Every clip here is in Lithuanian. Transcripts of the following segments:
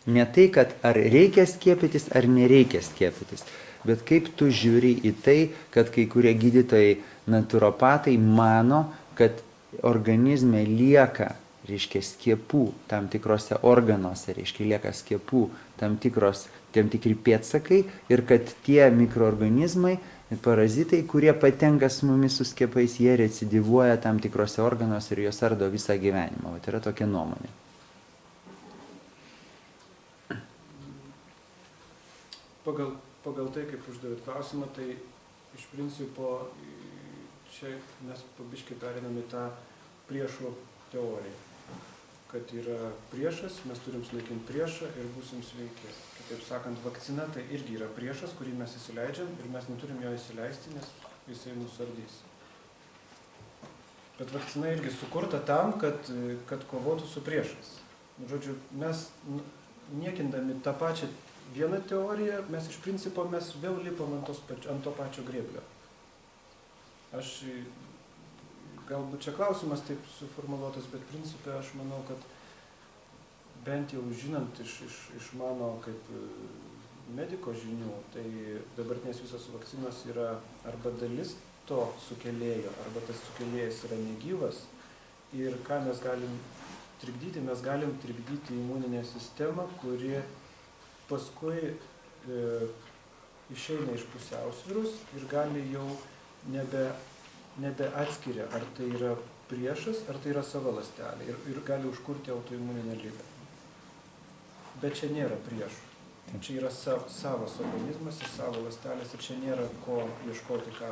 Ne tai, kad ar reikia skiepytis, ar nereikia skiepytis, bet kaip tu žiūri į tai, kad kai kurie gydytojai naturopatai mano, kad organizme lieka, reiškia, skiepų tam tikrose organuose, reiškia, lieka skiepų tam tikri pėdsakai ir kad tie mikroorganizmai, parazitai, kurie patenka su mumis su skiepais, jie recidyvuoja tam tikrose organuose ir juos ardo visą gyvenimą. Vat yra tokia nuomonė. Pagal tai, kaip uždavėt klausimą, tai iš principo čia mes pabiškai perinam į tą priešų teoriją. Kad yra priešas, mes turim sunaikinti priešą ir būsim sveiki. Kitaip sakant, vakcina tai irgi yra priešas, kurį mes įsileidžiam ir mes neturim jo įsileisti, nes jisai mūsų ardys. Bet vakcina irgi sukurta tam, kad kovotų su priešais. Žodžiu, mes niekindami tą pačią vieną teoriją, mes iš principo mes vėl lipam ant to pačio grėblio. Galbūt čia klausimas taip suformuluotas, bet principė aš manau, kad bent jau žinant iš mano kaip mediko žinių, tai dabartinės visos vakcinos yra arba dalis to sukėlėjo, arba tas sukėlėjas yra negyvas. Ir ką mes galim trikdyti? Mes galim trikdyti imuninę sistemą, kuri paskui išeina iš pusiausvyrus ir gali jau nebeatskiria, ar tai yra priešas, ar tai yra sava ląstelė ir gali užkurti autoimuninę ligą. Bet čia nėra priešų. Čia yra savas organizmas ir savo ląstelės ir čia nėra ko ieškoti, ką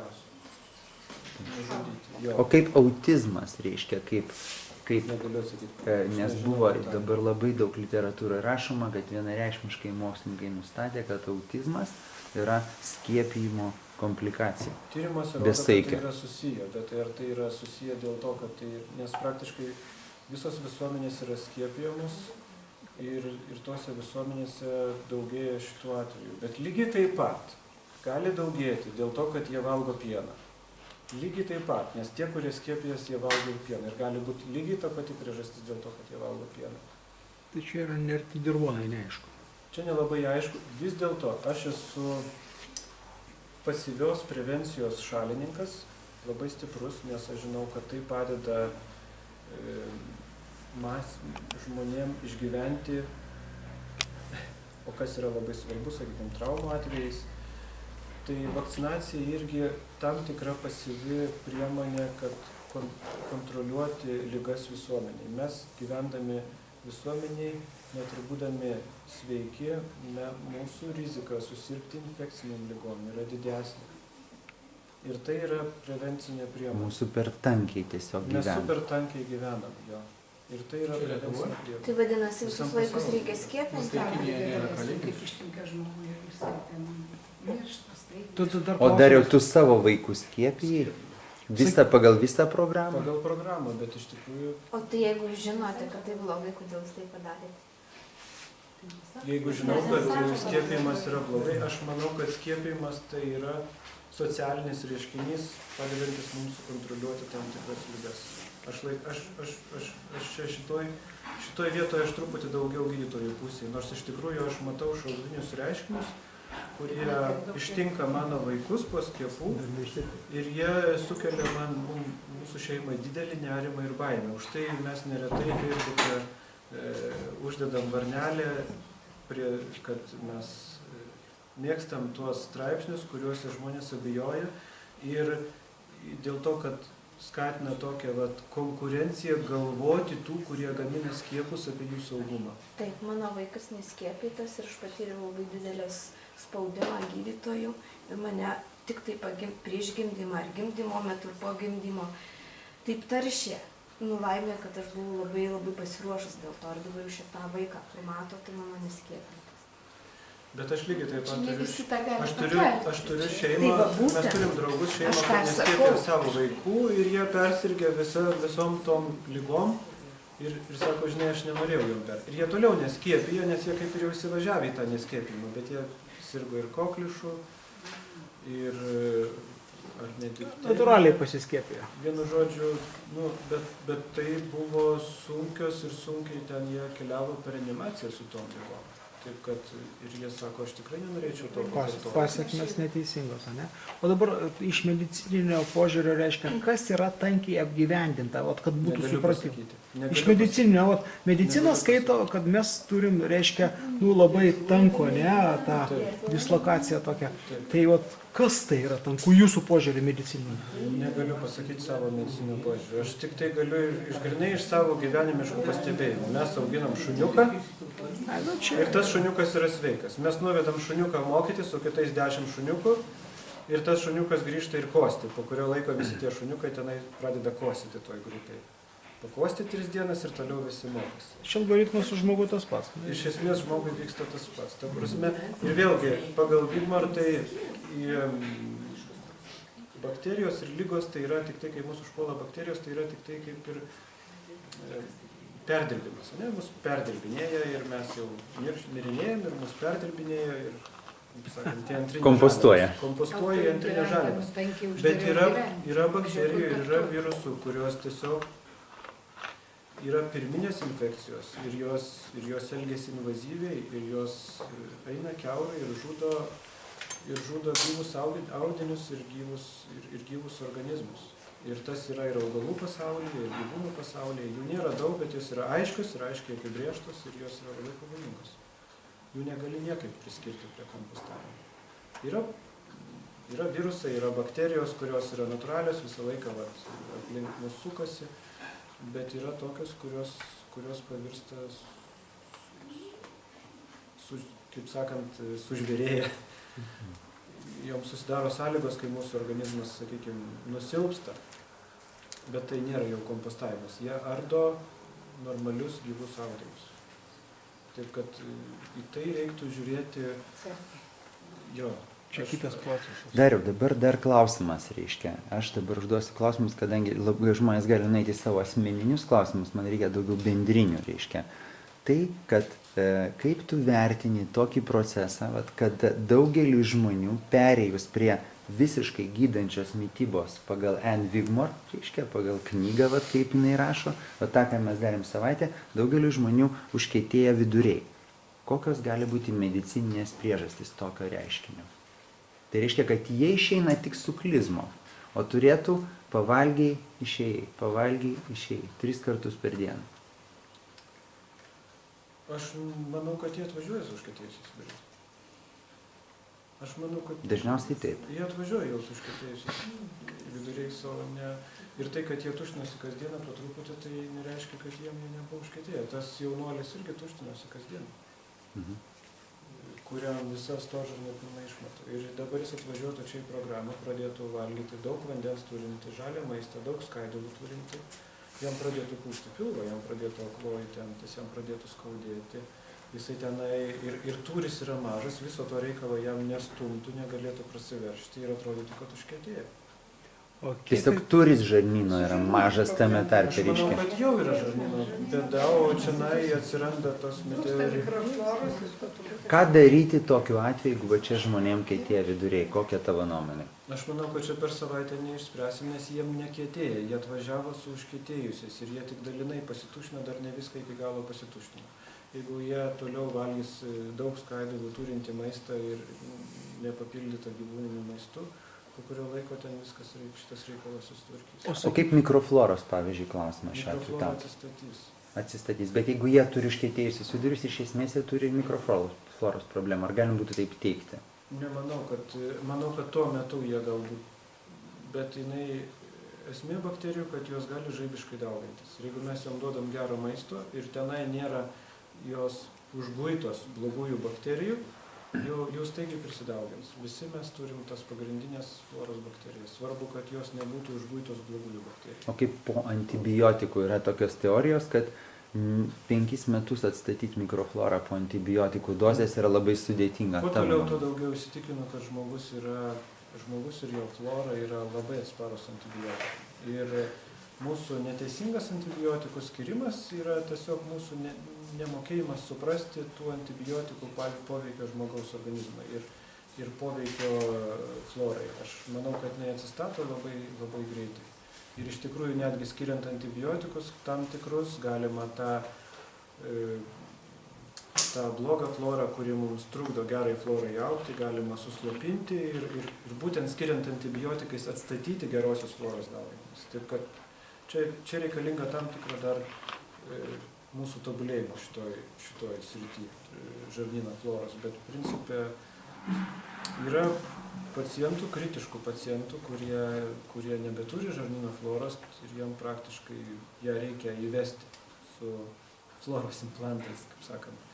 nužudyti. O kaip autizmas reiškia, negaliu atsakyti. Nes buvo dabar labai daug literatūroje rašoma, kad vienareikšmiškai mokslininkai nustatė, kad autizmas yra skiepijimo komplikacija. Tyrimas rodo, kad tai yra susiję, bet ar tai yra susiję dėl to, kad nes praktiškai visos visuomenės yra skiepijamos ir tose visuomenėse daugėja šitų atvejų. Bet lygiai taip pat gali daugėti dėl to, kad jie valgo pieną. Lygiai taip pat, nes tie, kurie skiepijas, jie valgo pieną. Ir gali būti lygiai ta pati priežastis dėl to, kad jie valgo pieną. Tai čia yra nerti dirvonai, neaišku. Čia nelabai aišku. Vis dėlto aš esu pasyvios prevencijos šalininkas, labai stiprus, nes aš žinau, kad tai padeda žmonėm išgyventi, o kas yra labai svarbu, sakykime, traumų atvejais. Tai vakcinacija irgi tam tikra pasyvi priemonė, kad kontroliuoti ligas visuomeniai. Mes gyvendami visuomeniai, net ir būdami sveiki, mūsų rizika susirgti infekciniam ligom yra didesnė. Ir tai yra prevencinė priemonė. Mūsų per tankiai tiesiog gyvenam. Mes super tankiai gyvenam, jo. Ir tai yra prevencinė priemonė. Tai vadinasi, visus vaikus reikia skiepinti? Kaip ištinka žmogų ir skiepinam. O dar jau tu savo vaikus skiepijai? Pagal visą programą? Pagal programą, bet iš tikrųjų... O tai jeigu žinote, kad tai blogai, kodėl jūs tai padarėte? Jeigu žinau, kad skiepijimas yra blogai, aš manau, kad skiepijimas tai yra socialinis reiškinys, padedantis mums sukontroliuoti tam tikras ligas. Aš čia šitoj vietoje aš truputį daugiau gydytojų pusėje, nors iš tikrųjų aš matau šalutinius reiškinius, kurie ištinka mano vaikus po skiepų ir jie sukelia mūsų šeimai didelį nerimą ir baimę. Už tai mes neretai Facebook'e uždedam varnelę, kad mes mėgstam tuos straipsnius, kuriuose žmonės abejoja ir dėl to, kad skatina tokią konkurenciją galvoti tų, kurie gamina skiepus apie jų saugumą. Taip, mano vaikas neskiepytas ir aš patyriau labai didelės spaudimą gydytojų ir mane tik tai prieš gimdymą ar gimdymo metu ir po gimdymo taip taršė. Laimė, kad aš buvau labai labai pasiruošus dėl to ir dabar šitą vaiką, kur mato, tai mano neskiepytas. Bet aš lygiai taip pat aš turiu šeimą, mes turim draugus šeimą, kur neskiepė savo vaikų ir jie persirgė visom tom lygom ir sako, žinai, aš nenorėjau jom per. Ir jie toliau neskiepėjo, nes jie kaip ir jau įsivažiavė į tą neskiepimą, bet jie sirgo ir kokliušu, ir ar ne difterija. Natūraliai pasiskiepijo. Vienu žodžiu, nu, bet tai buvo sunkios ir sunkiai ten jie keliavo per reanimaciją su tom ligom. Taip kad ir jie sako, aš tikrai nenorėčiau to pakartoti. Pasiekmes neteisingos, ne? O dabar iš medicininio požiūrio reiškia, kas yra tankiai apgyvendinta, vat, kad būtų Negaliu supratimo. pasakyti. Iš medicininio, vat, medicina Negaliu skaito, kad mes turim, reiškia, nu labai tanko, ne, tą Taip. dislokaciją tokią. Taip. Tai vat, kas tai yra tanku jūsų požiūrį medicininį? Negaliu pasakyti savo medicinio požiūrį. Aš tik tai galiu išgrinai iš savo gyvenimiškų pastebėjimų. Mes auginam šuniuką ir tas šuniukas yra sveikas. Mes nuvedam šuniuką mokytis su kitais 10 šuniukų ir tas šuniukas grįžta ir kosti. Po kurio laiko visi tie šuniukai tenai pradeda kostyti toj grupiai. Pakosti 3 dienas ir toliau visi mokosi. Čia algoritmas su žmogu tas pats. Iš esmės žmogui vyksta tas pats. Ta prasme, ir vėlgi, pagal Vigmar tai bakterijos ir lygos tai yra tik tai, kai mūsų užpuola bakterijos, tai yra tik tai kaip ir perdirbimas. Ne? Mus perdirbinėja ir mes jau mirinėjom ir mus perdirbinėja ir, sakant, tie antrinės Kompostuoja. žaliavos. Kompostuoja antrinės žaliavas. Bet yra bakterijų ir yra virusų, kurios tiesiog yra pirminės infekcijos ir jos elgiasi invazyviai ir jos eina kiaurai ir žudo gyvus audinius ir gyvus organizmus. Ir tas yra ir augalų pasaulyje, ir gyvūnų pasaulyje. Jų nėra daug, bet jos yra aiškios ir aiškiai apibrėžtos ir jos yra labai pavojingos. Jų negali niekaip priskirti prie kompostavimo. Yra virusai, yra bakterijos, kurios yra natūralios, visą laiką aplink mus sukasi, bet yra tokios, kurios pavirsta, kaip sakant, sužvėrėja. Joms susidaro sąlygos, kai mūsų organizmas, sakykime, nusilpsta, bet tai nėra jau kompostavimas. Jie ardo normalius gyvus audinius. Taip kad į tai reiktų žiūrėti jo. Čia kitas procesas. Dariau, dabar dar klausimas, reiškia. Aš dabar užduosiu klausimus, kadangi labai žmonės gali nueiti savo asmeninius klausimus, man reikia daugiau bendrinių, reiškia. Tai, kad kaip tu vertini tokį procesą, kad daugeliu žmonių perėjus prie visiškai gydančios mitybos pagal Anne Wigmore, reiškia, pagal knygą, kaip jinai rašo, tą, ką mes darėm savaitę, daugeliu žmonių užkietėja viduriai. Kokios gali būti medicininės priežastys tokio reiškinio? Tai reiškia, kad jie išeina tik su klizmo, o turėtų pavalgiai išėjai 3 kartus per dieną. Aš manau, kad jie atvažiuoja su užkietėjusiais viduriais. Aš manau, kad Dažniausiai taip. jie atvažiuoja jau su užkietėjusiais viduriais, o ne... Ir tai, kad jie tuštinasi kasdieną po truputį, tai nereiškia, kad jie nebuvo užkietėję. Tas jaunuolis irgi tuštinasi kasdieną, kuriam visa stožarnė pilnai išmeta. Ir dabar jis atvažiuotų čia į programą, pradėtų valgyti daug vandens turinti, žalią maistą, daug skaidulų turinti. Jam pradėtų pūsti pilvą, jam pradėtų akloji tentis, jam pradėtų skaudėti. Jisai tenai ir tūris yra mažas, viso to reikalo jam nestumtų, negalėtų prasiveršti ir atrodytų, kad užkietėjo. Tiesiog turis žarnyno yra mažas tame tarpe, Aš manau, reiškia. kad jau yra žarnyno bėda, o čionai atsiranda tos Ką daryti tokiu atveju, jeigu čia žmonėm kietėja viduriai? Kokia tavo nuomonė? Aš manau, kad čia per savaitę neišspręsim, nes jiem nekietėja. Jie atvažiavo su užkietėjusiais ir jie tik dalinai pasitušino, dar ne viską iki galo pasitušino. Jeigu jie toliau valgys daug skaidulų turinti maistą ir nepapildytą gyvūniniu maistu, po kurio laiko ten viskas, šitas reikalas susitvarkys. O kaip mikrofloros, pavyzdžiui, klausimas šiuo atveju? Mikroflora atsistatys. Atsistatys. Bet jeigu jie turi užkietėjusius vidurius, iš esmės jie turi mikrofloros problemą. Ar galim būtų taip teikti? Manau, kad tuo metu jie galbūt, bet esmė bakterijų, kad jos gali žaibiškai daugintis. Ir jeigu mes jom duodam gero maisto ir tenai nėra jos užguitos blogųjų bakterijų, jų staigiai prisidaugins. Visi mes turim tas pagrindinės floros bakterijas. Svarbu, kad jos nebūtų užguitos blogųjų bakterijų. O kaip po antibiotikų yra tokios teorijos, kad 5 metus atstatyti mikroflorą po antibiotikų dozės yra labai sudėtinga. Kuo toliau, tuo daugiau įsitikinu, kad žmogus ir jo flora yra labai atsparus antibiotikų. Ir mūsų neteisingas antibiotikų skirimas yra tiesiog mūsų nemokėjimas suprasti tų antibiotikų poveikio žmogaus organizmą. Ir ir poveikio florai. Aš manau, kad jinai atsistato labai, labai greitai. Ir iš tikrųjų netgi skiriant antibiotikus tam tikrus galima tą blogą florą, kuri mums trukdo gerai florai augti, galima suslopinti ir būtent skiriant antibiotikais atstatyti gerosios floros dauginimąsi. Taip kad čia reikalinga tam tikra dar mūsų tobulėjimo šitoj srity žarnyno floros, bet principe yra pacientų, kritiškų pacientų, kurie nebeturi žarnyno floros ir jiem praktiškai ją reikia įvesti su floros implantais, kaip sakant.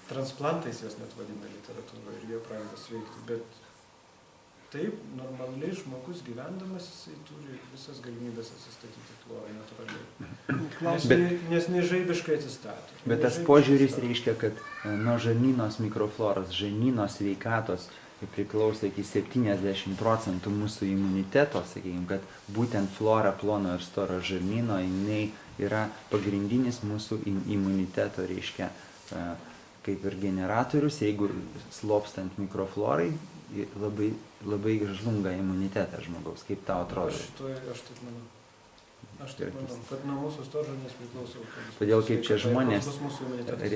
Transplantais jos net vadina literatūroje ir jie pradeda sveikti, bet taip, normaliai žmogus gyvendamas, jisai turi visas galimybės atsistatyti florą natūraliai. Nes nežaibiškai atsistato. Bet tas požiūris reiškia, kad nuo žarnynos mikrofloros, žarnyno sveikatos priklauso iki 70% mūsų imuniteto, sakykime, kad būtent flora plono ir storo žarnyno, jinai yra pagrindinis mūsų imuniteto, reiškia, kaip ir generatorius, jeigu slopstant mikroflorai, labai, labai žlunga imunitetas žmogaus. Kaip tau atrodo? Aš taip manau. Kad nuo mūsų storžarnės priklauso. Todėl kaip čia žmonės,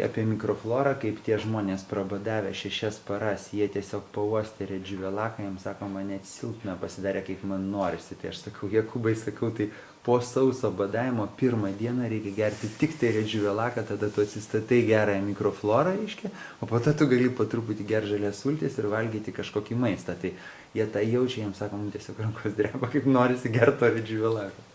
apie mikroflorą, kaip tie žmonės prabadavę 6 paras, jie tiesiog pauostė redžiuvelaką, jiems sako, man net silpna pasidarė, kaip man norisi. Tai aš sakau, Jakubai, tai po sauso badavimo 1 dieną reikia gerti tik tai redžiuvelaką, tada tu atsistatai gerąją mikroflorą, reiškia, o po to tu gali po truputį gerti žalias sultis ir valgyti kažkokį maistą. Tai jie tą jaučia, jiems sako, man tiesiog rankos dreba, kaip norisi gerto redžiuvelako.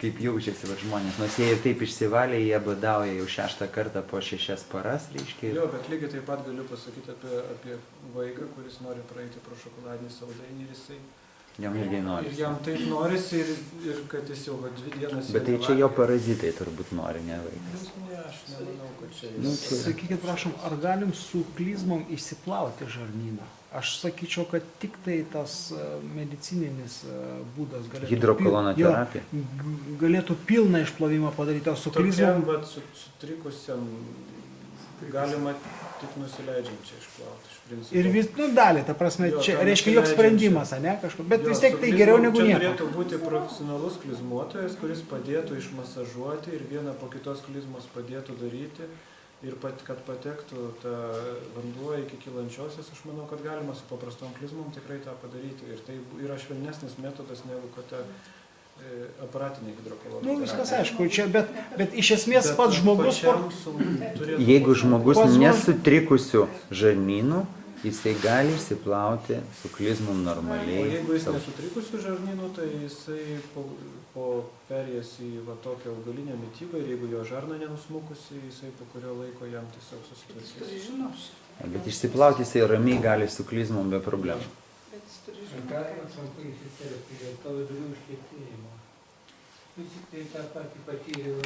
Kaip jaučiasi žmonės, nors jie ir taip išsivalė, jie badauja jau 6 kartą po 6 paras, reiškia. Jo, bet lygiai taip pat galiu pasakyti apie vaiką, kuris nori praeiti pro šokoladinį saldainį ir jisai... Jam irgi norisi. Ir jam taip norisi ir kad jis jau 2 dienas... Bet tai čia jo parazitai turbūt nori, ne vaikas. Ne, aš nemanau, kad čia... Sakykit, prašom, ar galim su klizmom išsiplauti žarnyną? Aš sakyčiau, kad tik tai tas medicininis būdas galėtų pilną išplovimą padaryti, o su klizmom... Tokiam sutrikusiam galima tik nusileidžiančiai išplauti, iš principo. Ir vis, dalį, ta prasme, čia reiškia joks sprendimas, ne, kažko, bet vis tiek tai geriau negu nieko. Čia turėtų būti profesionalus klizmuotojas, kuris padėtų išmasažuoti ir vieną po kitos klizmos padėtų daryti. Ir kad patektų tą vanduo iki kylančiosios, aš manau, kad galima su paprastom klizmom tikrai tą padaryti. Ir tai yra švelnesnis metodas negu kad ta aparatinė hidrokologija. Viskas aišku, čia, bet iš esmės pats žmogus... Jeigu žmogus nesutrikusių žarnynų, jisai gali išsiplauti su klizmom normaliai. O jeigu jis nesutrikusių žarnynų, tai jisai po perėjęs į tokią augalinę mitybą ir jeigu jo žarna nenusmukusi, jisai po kurio laiko jam tiesiog susitvarkys. Bet išsiplauti jisai ramiai gali su klizmom be problemų. Bet jis turi žinoti. Galima sunku įsiterpti dėl to vidurių užkietėjimo. Vis tik tai tą patį patyriau